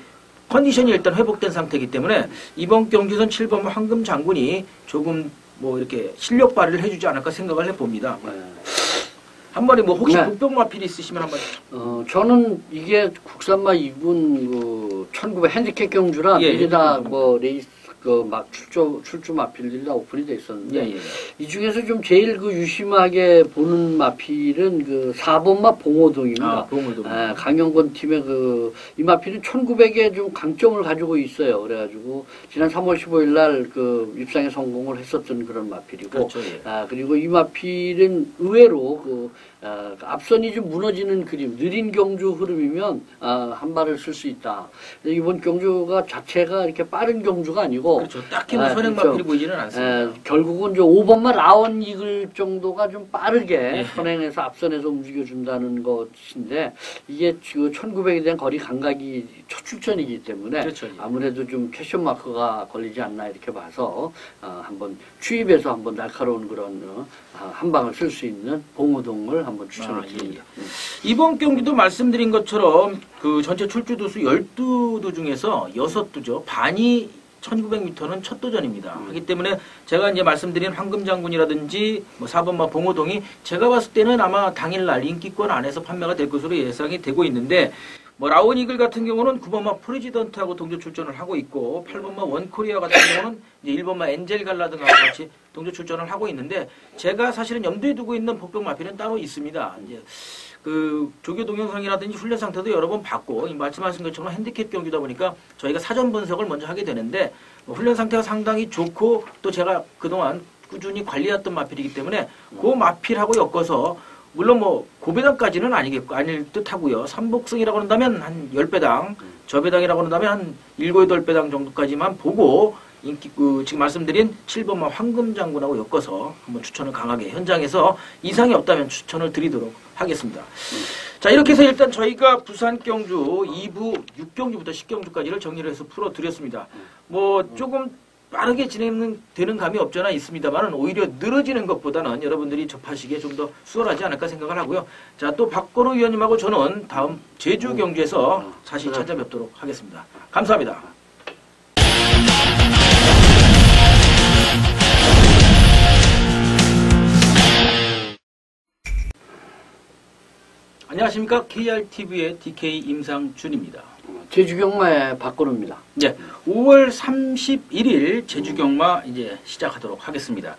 S1: 컨디션이 일단 회복된 상태이기 때문에 이번 경기선 7번 황금 장군이 조금 뭐 이렇게 실력 발휘를 해주지 않을까 생각을 해봅니다. 한 마리 뭐 혹시 국병 마필이 있으시면 한번.
S2: 저는 이게 국산마 2군 1900 핸디캡 경주라 미리 다 뭐 레이스 막 출주 마필들이 다 오픈이 돼 있었는데 이 중에서 좀 제일 유심하게 보는 마필은 4번마 봉호동입니다.
S1: 봉호동.
S2: 강영권 팀의 이 마필은 1900에 좀 강점을 가지고 있어요. 그래가지고 지난 3월 15일 날 입상에 성공을 했었던 그런 마필이고
S1: 그렇죠,
S2: 그리고 이 마필은 의외로 앞선이 좀 무너지는 그림, 느린 경주 흐름이면 한 발을 쓸 수 있다. 이번 경주가 자체가 이렇게 빠른 경주가 아니고
S1: 그렇죠. 딱히 뭐 선행 마필이 보이지는 않습니다.
S2: 결국은 5번만 라온 이글 정도가 좀 빠르게 선행해서 앞선에서 움직여준다는 것인데 이게 1900에 대한 거리 감각이 첫 출전이기 때문에
S1: 그렇죠,
S2: 아무래도 좀 퀘션 마크가 걸리지 않나 이렇게 봐서 한번 추입해서 한번 날카로운 그런 한 방을 쓸 수 있는 봉우동을 한번 추천을 드립니다.
S1: 이번 경기도 말씀드린 것처럼 전체 출주도수 12도 중에서 6도죠. 반이 1900m는 첫 도전입니다. 하기 때문에 제가 이제 말씀드린 황금장군이라든지 뭐 4번마 봉호동이 제가 봤을 때는 아마 당일날 인기권 안에서 판매가 될 것으로 예상이 되고 있는데 뭐 라온 이글 같은 경우는 9번마 프레지던트하고 동조 출전을 하고 있고 8번마 원코리아 같은 경우는 이제 1번마 엔젤 갈라드하고 같이 동조 출전을 하고 있는데 제가 사실은 염두에 두고 있는 복병 마필은 따로 있습니다. 이제 조교 동영상이라든지 훈련 상태도 여러 번 봤고 말씀하신 것처럼 핸디캡 경기다 보니까 저희가 사전 분석을 먼저 하게 되는데 훈련 상태가 상당히 좋고 또 제가 그동안 꾸준히 관리했던 마필이기 때문에 그 마필하고 엮어서 물론 뭐 고배당까지는 아닐 듯하고요. 삼복승이라고 한다면 한 10배당, 저배당이라고 한다면 한 7, 8배당 정도까지만 보고 인기 지금 말씀드린 7번마 황금장군하고 엮어서 한번 추천을 강하게 현장에서 이상이 없다면 추천을 드리도록 하겠습니다. 자, 이렇게 해서 일단 저희가 부산 경주 2부 6경주부터 10경주까지를 정리를 해서 풀어드렸습니다. 뭐 조금 빠르게 진행되는 감이 없잖아 있습니다만 오히려 늘어지는 것보다는 여러분들이 접하시기에 좀 더 수월하지 않을까 생각을 하고요. 자, 또 박건우 위원님하고 저는 다음 제주 경주에서 다시 찾아뵙도록 하겠습니다. 감사합니다. 안녕하십니까. KRTV의 DK 임상준입니다.
S2: 제주경마의 박건우입니다.
S1: 네, 5월 31일 제주경마 이제 시작하도록 하겠습니다.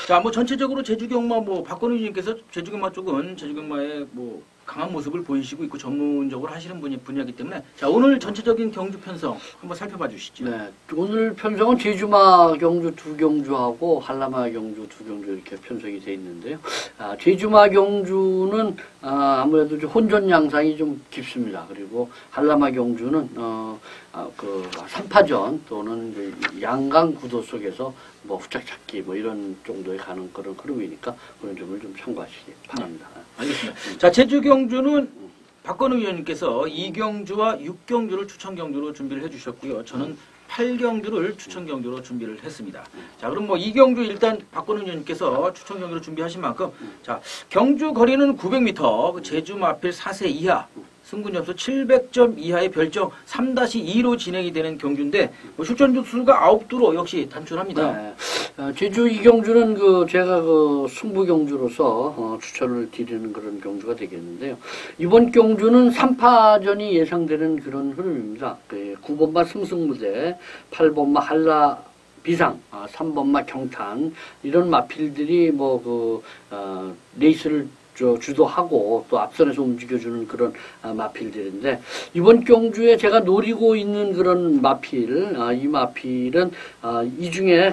S1: 자, 뭐 전체적으로 제주경마 박건우 님께서 제주경마 쪽은 제주경마의 강한 모습을 보이시고 있고 전문적으로 하시는 분이기 때문에 자 오늘 전체적인 경주 편성 한번 살펴봐 주시죠.
S2: 네, 오늘 편성은 제주마 경주 두 경주하고 한라마 경주 두 경주 이렇게 편성이 돼 있는데요. 제주마 경주는 아무래도 좀 혼전 양상이 좀 깊습니다. 그리고 한라마 경주는 그 3파전 또는 양강 구도 속에서 뭐 후짝찾기 뭐 이런 정도에 가는 그런 흐름이니까 그런 점을 좀 참고하시기 바랍니다.
S1: 알겠습니다. 자 제주 경주는 박건우 위원님께서 2경주와 6경주를 추천 경주로 준비를 해주셨고요. 저는 8경주를 추천 경주로 준비를 했습니다. 자 그럼 뭐 2경주 일단 박건우 위원님께서 추천 경주로 준비하신 만큼 자 경주 거리는 900m, 제주 마필 4세 이하. 승군 점수 700점 이하의 별정 3-2로 진행이 되는 경주인데 뭐 출전 주수가 9두로 역시 단출합니다.
S2: 네. 제주 이 경주는 제가 승부 경주로서 추천을 드리는 그런 경주가 되겠는데요. 이번 경주는 3파전이 예상되는 그런 흐름입니다. 9번마 승승무대, 8번마 한라 비상, 3번마 경탄 이런 마필들이 레이스를 주도하고 또 앞선에서 움직여주는 그런 마필들인데 이번 경주에 제가 노리고 있는 그런 마필, 이 마필은 이 중에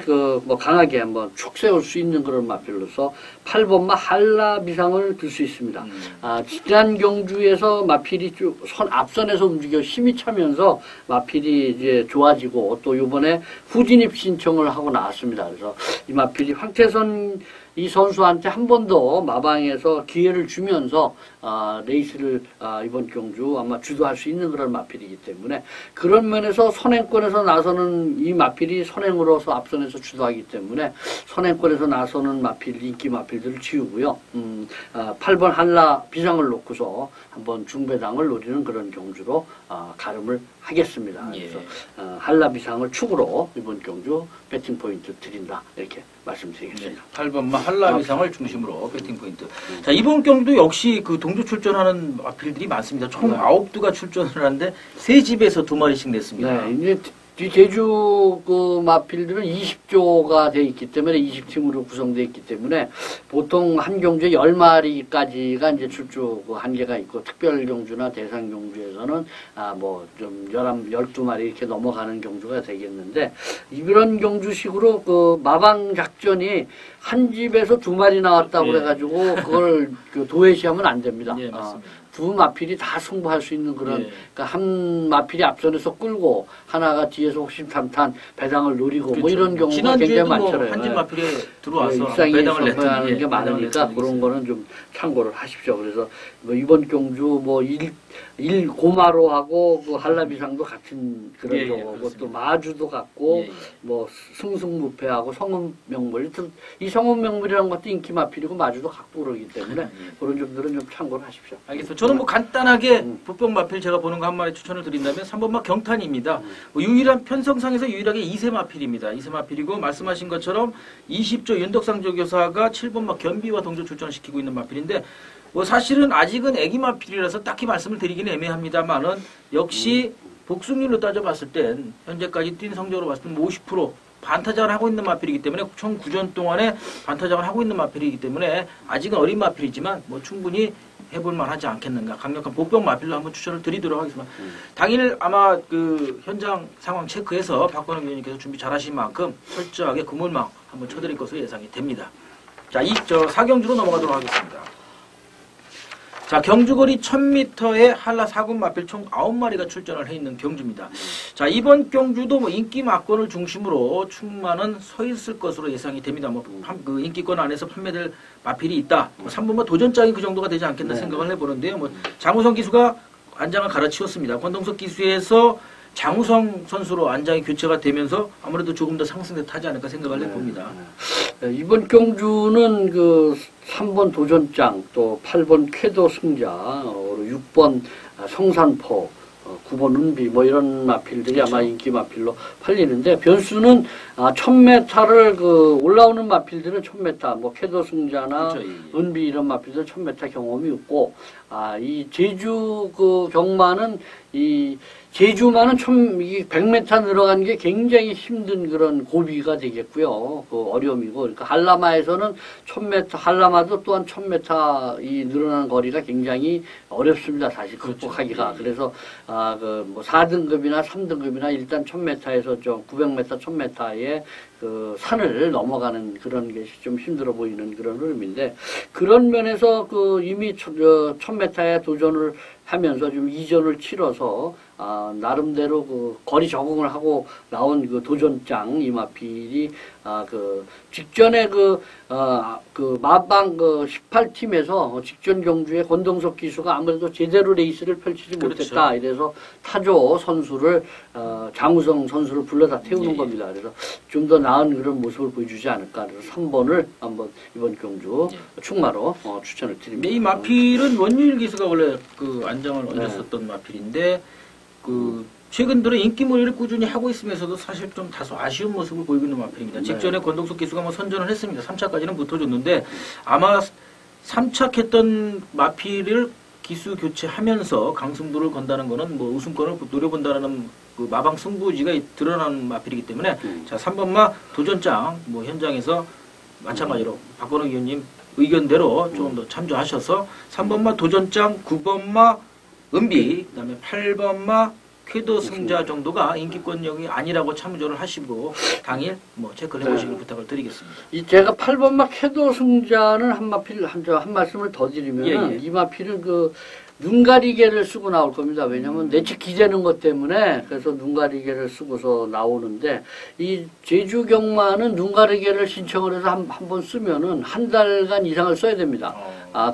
S2: 강하게 한번 축 세울 수 있는 그런 마필로서 8번마 한라 비상을 들 수 있습니다. 지난 경주에서 마필이 앞선에서 움직여 힘이 차면서 마필이 이제 좋아지고 또 이번에 후진입 신청을 하고 나왔습니다. 그래서 이 마필이 황태선 이 선수한테 한 번 더 마방에서 기회를 주면서 레이스를 이번 경주 아마 주도할 수 있는 그런 마필이기 때문에 그런 면에서 선행권에서 나서는 이 마필이 선행으로서 앞선에서 주도하기 때문에 선행권에서 나서는 마필, 인기 마필들을 지우고요. 8번 한라 비상을 놓고서 한번 중배당을 노리는 그런 경주로 가름을 하겠습니다.
S1: 예.
S2: 그래서 한라 비상을 축으로 이번 경주 배팅 포인트 드린다 이렇게 말씀드리겠습니다.
S1: 8번마 한라 비상을 중심으로 배팅 포인트. 자 이번 경도 역시 동조 출전하는 마필들이 많습니다. 총 9두가 출전을 하는데 세 집에서 2마리씩 냈습니다.
S2: 네, 이제 제주 마필들은 20조가 돼 있기 때문에 20팀으로 구성되어 있기 때문에 보통 한 경주에 10마리까지가 이제 출조 한계가 있고 특별 경주나 대상 경주에서는 좀 12마리 이렇게 넘어가는 경주가 되겠는데 이런 경주식으로 마방 작전이 한 집에서 2마리 나왔다고
S1: 예.
S2: 그래가지고 그걸 도외시하면 안 됩니다.
S1: 예, 맞습니다.
S2: 두 마필이 다 승부할 수 있는 그런
S1: 예.
S2: 그러니까 한 마필이 앞선에서 끌고 하나가 뒤에서 호심탐탄 배당을 노리고
S1: 그렇죠.
S2: 뭐 이런 경우가 굉장히 많잖아요.
S1: 한집 마필에 들어와서
S2: 일상에
S1: 배당을
S2: 선포하는
S1: 냈던
S2: 게 많으니까 그런 거는 좀 참고를 하십시오. 그래서 이번 경주 고마로 하고 한라비상도 같은 그런 경우고 또 마주도 같고 승승무패하고 성음명물 이 성음명물이라는 것도 인기 마필이고 마주도 같고 그러기 때문에 그런 점들은 좀 참고를 하십시오.
S1: 알겠습니다. 저는 간단하게 북병 마필 제가 보는 거 한 마리 추천을 드린다면 3번마 경탄입니다. 유일한 편성상에서 유일하게 2세 마필입니다. 2세 마필이고 말씀하신 것처럼 20조 윤덕상 조교사가 7번마 견비와 동조 출전시키고 있는 마필인데 사실은 아직은 애기 마필이라서 딱히 말씀을 드리기는 애매합니다만은 역시 복승률로 따져봤을 땐 현재까지 뛴 성적으로 봤을 때 50% 반타작을 하고 있는 마필이기 때문에 총 9전 동안에 반타작을 하고 있는 마필이기 때문에 아직은 어린 마필이지만 충분히 해볼만 하지 않겠는가. 강력한 복병 마필로 한번 추천을 드리도록 하겠습니다. 당일 아마 현장 상황 체크해서 박건우 위원님께서 준비 잘 하신 만큼 철저하게 그물망 한번 쳐드릴 것으로 예상이 됩니다. 자, 4경주로 넘어가도록 하겠습니다. 자, 경주거리 1000m에 한라 4군 마필 총 9마리가 출전을 해 있는 경주입니다. 자, 이번 경주도 인기 막권을 중심으로 충만은 서 있을 것으로 예상이 됩니다. 인기권 안에서 판매될 마필이 있다. 3번마 도전장이 그 정도가 되지 않겠나 생각을 해보는데요. 장우성 기수가 안장을 갈아치웠습니다. 권동석 기수에서 장우성 선수로 안장이 교체가 되면서 아무래도 조금 더 상승돼 타지 않을까 생각을 해봅니다.
S2: 이번 경주는 3번 도전장, 또 8번 쾌도 승자, 6번 성산포, 9번 은비 이런 마필들이 그렇죠. 아마 인기 마필로 팔리는데 변수는 1000m를 올라오는 마필들은 1000m 쾌도 승자나 그렇죠. 은비 이런 마필들은 1000m 경험이 있고 이 제주 경마는 이 제주만은 좀, 이 100m 늘어가는 게 굉장히 힘든 그런 고비가 되겠고요. 그 어려움이고. 그러니까 한라마에서는 1000m, 한라마도 또한 1000m 이 늘어나는 거리가 굉장히 어렵습니다. 사실 극복하기가.
S1: 그렇죠.
S2: 그래서, 뭐 4등급이나 3등급이나 일단 1000m에서 좀 900m, 1000m의 그 산을 넘어가는 그런 게 좀 힘들어 보이는 그런 흐름인데, 그런 면에서 그 이미 1000m에 도전을 하면서 좀 이전을 치러서 나름대로 그 거리 적응을 하고 나온 그 도전장 이마필이 그 직전에 그 마방 그 18팀에서 직전 경주에 권동석 기수가 아무래도 제대로 레이스를 펼치지 못했다. 이래서 타조 선수를 장우성 선수를 불러다 태우는 겁니다. 그래서 좀 더 나은 그런 모습을 보여주지 않을까. 그래서 3번을 한번 이번 경주 충마로 추천을 드립니다.
S1: 이 마필은 원유일 기수가 원래 그 안장을 얹었었던 마필인데 최근 들어 인기몰이를 꾸준히 하고 있으면서도 사실 좀 다소 아쉬운 모습을 보이고 있는 마필입니다. 직전에 권동석 기수가 뭐 선전을 했습니다. 3차까지는 붙어줬는데 아마 3차 했던 마필을 기수 교체하면서 강승부를 건다는 거는 뭐 우승권을 노려본다는 그 마방 승부지가 드러나는 마필이기 때문에 자 3번마 도전장 뭐 현장에서 마찬가지로 박건호 의원님 의견대로 조금 더 참조하셔서 3번마 도전장, 9번마 은비, 그다음에 8번마 쾌도 승자 정도가 인기권력이 아니라고 참조를 하시고 당일 뭐 체크를 해보시길 부탁을 드리겠습니다.
S2: 제가 8번마 쾌도 승자는 한 말씀을 더 드리면 이 마필은 그 눈가리개를 쓰고 나올 겁니다. 왜냐하면 내측 기재는 것 때문에 그래서 눈가리개를 쓰고서 나오는데 이 제주 경마는 눈가리개를 신청을 해서 한 번 쓰면은 한 달간 이상을 써야 됩니다.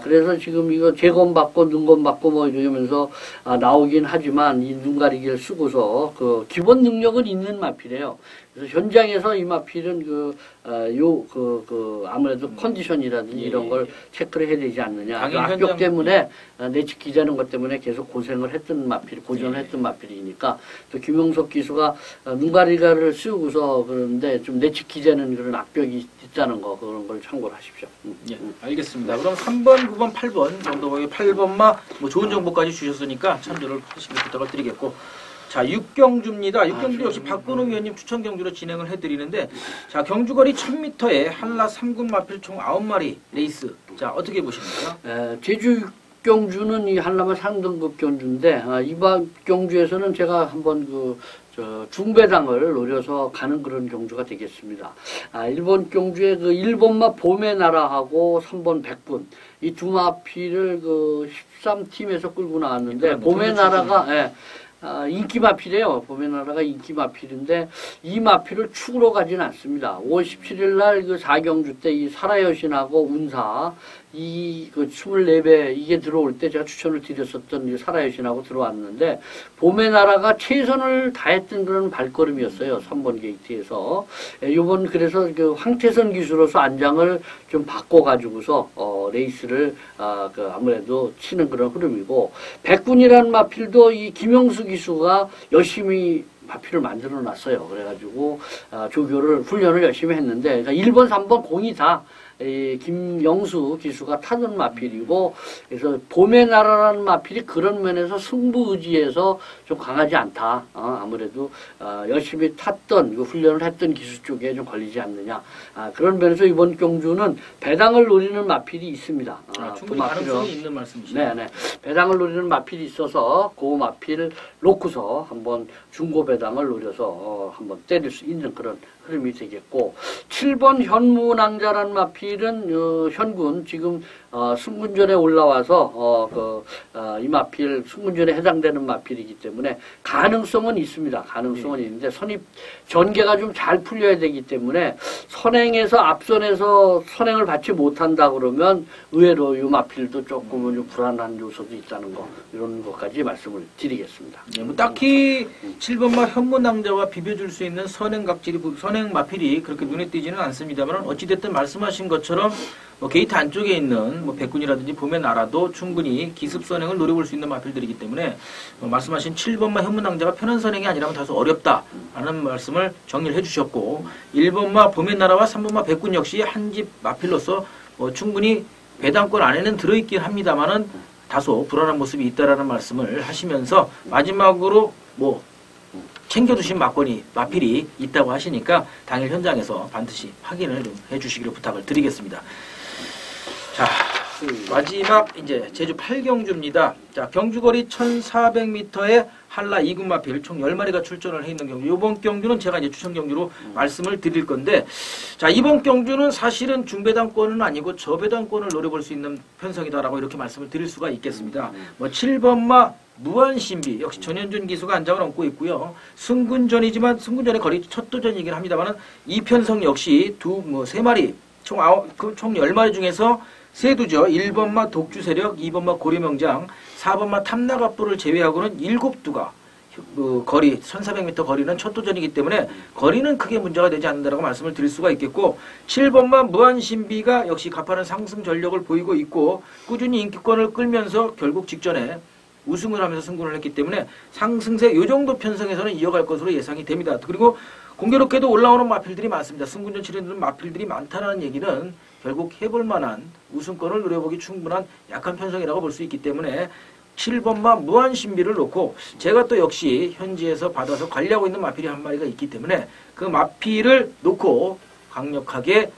S2: 그래서 지금 이거 재검 받고 눈검 받고 뭐 이러면서 나오긴 하지만 이 눈가리개를 쓰고서 그 기본 능력은 있는 마필이에요. 그래서 현장에서 이 마필은 아무래도 컨디션이라든지 이런 걸 체크를 해야 되지 않느냐. 그 악격 때문에 내측 기자는 것 때문에 계속 고생을 했던 마필, 고전을 했던 마필이니까 또 김용석 기수가 눈가리가를 씌우고서 그러는데 좀 내측 기자는 그런 악벽이 있다는 거 그런 걸 참고를 하십시오.
S1: 알겠습니다. 그럼 3번, 9번, 8번 정도 8번마 뭐 좋은 정보까지 주셨으니까 참조를 하시길 부탁을 드리겠고. 자, 6경주입니다. 6경주 역시 박건호 위원님 추천 경주로 진행을 해드리는데, 자, 경주거리 1000m에 한라 3군 마필 총 9마리 레이스. 자, 어떻게 보십니까?
S2: 제주 경주는 이 한라마 3등급 경주인데, 이번 경주에서는 제가 한번 중배당을 노려서 가는 그런 경주가 되겠습니다. 일본 경주에 1번마 봄의 나라하고 3번 백군 이 두 마필을 13팀에서 끌고 나왔는데 봄의 나라가 인기 마필이에요. 봄의 나라가 인기 마필인데 이 마필을 축으로 가지는 않습니다. 5월 17일 날 4경주 때 이 사라여신하고 운사 이 24배 이게 들어올 때 제가 추천을 드렸었던 이 사라여신하고 들어왔는데 봄의 나라가 최선을 다했던 그런 발걸음이었어요. 3번 게이트에서. 요번 그래서 황태선 기수로서 안장을 좀 바꿔가지고서 레이스를 아무래도 치는 그런 흐름이고 백군이라는 마필도 이 김영수 기수가 열심히 마필을 만들어 놨어요. 그래가지고 조교를 훈련을 열심히 했는데 그러니까 1번, 3번 공이 다 김영수 기수가 타던 마필이고 그래서 봄의 나라라는 마필이 그런 면에서 승부 의지에서 좀 강하지 않다. 아무래도 열심히 탔던 훈련을 했던 기수 쪽에 좀 걸리지 않느냐. 그런 면에서 이번 경주는 배당을 노리는 마필이 있습니다.
S1: 충분히 가능성이 있는 말씀이시네요.
S2: 네네. 배당을 노리는 마필이 있어서 그 마필 놓고서 한번 중고 배당을 노려서 한번 때릴 수 있는 그런 흐름이 되겠고 7번 현무낭자라는 마필은 현군 지금 승군전에 올라와서 이 마필 승군전에 해당되는 마필이기 때문에 가능성은 있습니다. 가능성은 있는데 선입 전개가 좀 잘 풀려야 되기 때문에 선행에서 앞선에서 선행을 받지 못한다 그러면 의외로 이 마필도 조금은 좀 불안한 요소도 있다는 거 이런 것까지 말씀을 드리겠습니다.
S1: 뭐 딱히 7번마 현무낭자와 비벼줄 수 있는 선행각질이 선행 마필이 그렇게 눈에 띄지는 않습니다만 어찌됐든 말씀하신 것처럼 뭐 게이트 안쪽에 있는 뭐 백군이라든지 봄의 나라도 충분히 기습 선행을 노려볼 수 있는 마필들이기 때문에 말씀하신 7번마 현무낭자가 편한 선행이 아니라면 다소 어렵다라는 말씀을 정리를 해주셨고 1번마 봄의 나라와 3번마 백군 역시 한 집 마필로서 충분히 배당권 안에는 들어있긴 합니다만은 다소 불안한 모습이 있다라는 말씀을 하시면서 마지막으로 뭐 챙겨두신 마필이 있다고 하시니까 당일 현장에서 반드시 확인을 좀 해주시기를 부탁을 드리겠습니다. 자, 마지막 이제 제주 8경주입니다. 자, 경주거리 1400m에 한라 2군 마필 총 10마리가 출전을 해 있는 경주. 이번 경주는 제가 이제 추천 경주로 말씀을 드릴 건데, 자, 이번 경주는 사실은 중배당권은 아니고 저배당권을 노려볼 수 있는 편성이다라고 이렇게 말씀을 드릴 수가 있겠습니다. 뭐 7번마 무한신비 역시 전현준 기수가 안장을 얹고 있고요. 승군전이지만 승군전의 거리 첫 도전이긴 합니다만은 이 편성 역시 세 마리 총 10마리 중에서 세 두죠. 1번마 독주세력, 2번마 고려명장, 4번마 탐나갑부를 제외하고는 7두가 거리 1400m 거리는 첫 도전이기 때문에 거리는 크게 문제가 되지 않는다라고 말씀을 드릴 수가 있겠고, 7번마 무한신비가 역시 가파른 상승 전력을 보이고 있고 꾸준히 인기권을 끌면서 결국 직전에 우승을 하면서 승군을 했기 때문에 상승세 이 정도 편성에서는 이어갈 것으로 예상이 됩니다. 그리고 공교롭게도 올라오는 마필들이 많습니다. 승군전 치르는 마필들이 많다는 얘기는 결국 해볼 만한 우승권을 노려보기 충분한 약한 편성이라고 볼 수 있기 때문에 7번마 무한신비를 놓고 제가 또 역시 현지에서 받아서 관리하고 있는 마필이 한 마리가 있기 때문에 그 마필을 놓고 강력하게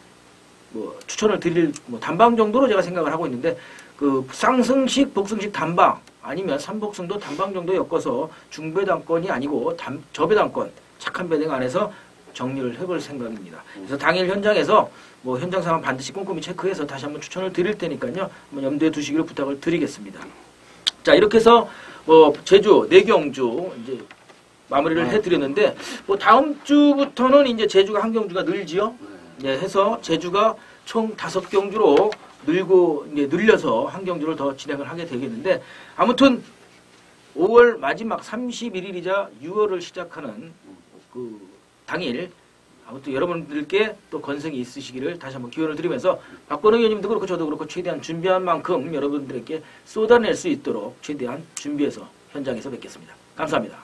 S1: 추천을 드릴 단방 정도로 제가 생각을 하고 있는데, 그 상승식, 복승식 단방 아니면 삼복승도 단방 정도 엮어서 중배당권이 아니고 저배당권 착한 배당 안에서 정리를 해볼 생각입니다. 그래서 당일 현장에서 현장 상황 반드시 꼼꼼히 체크해서 다시 한번 추천을 드릴 테니까요. 한번 염두에 두시기를 부탁을 드리겠습니다. 자, 이렇게 해서 제주 내경주 이제 마무리를 해드렸는데, 다음 주부터는 이제 제주가 한 경주가 늘지요. 네, 해서 제주가 총 5경주로 늘려서 한 경주를 더 진행을 하게 되겠는데, 아무튼 5월 마지막 31일이자 6월을 시작하는 그 당일 아무튼 여러분들께 또 건승이 있으시기를 다시 한번 기원을 드리면서 박건우 의원님도 그렇고 저도 그렇고 최대한 준비한 만큼 여러분들에게 쏟아낼 수 있도록 최대한 준비해서 현장에서 뵙겠습니다. 감사합니다.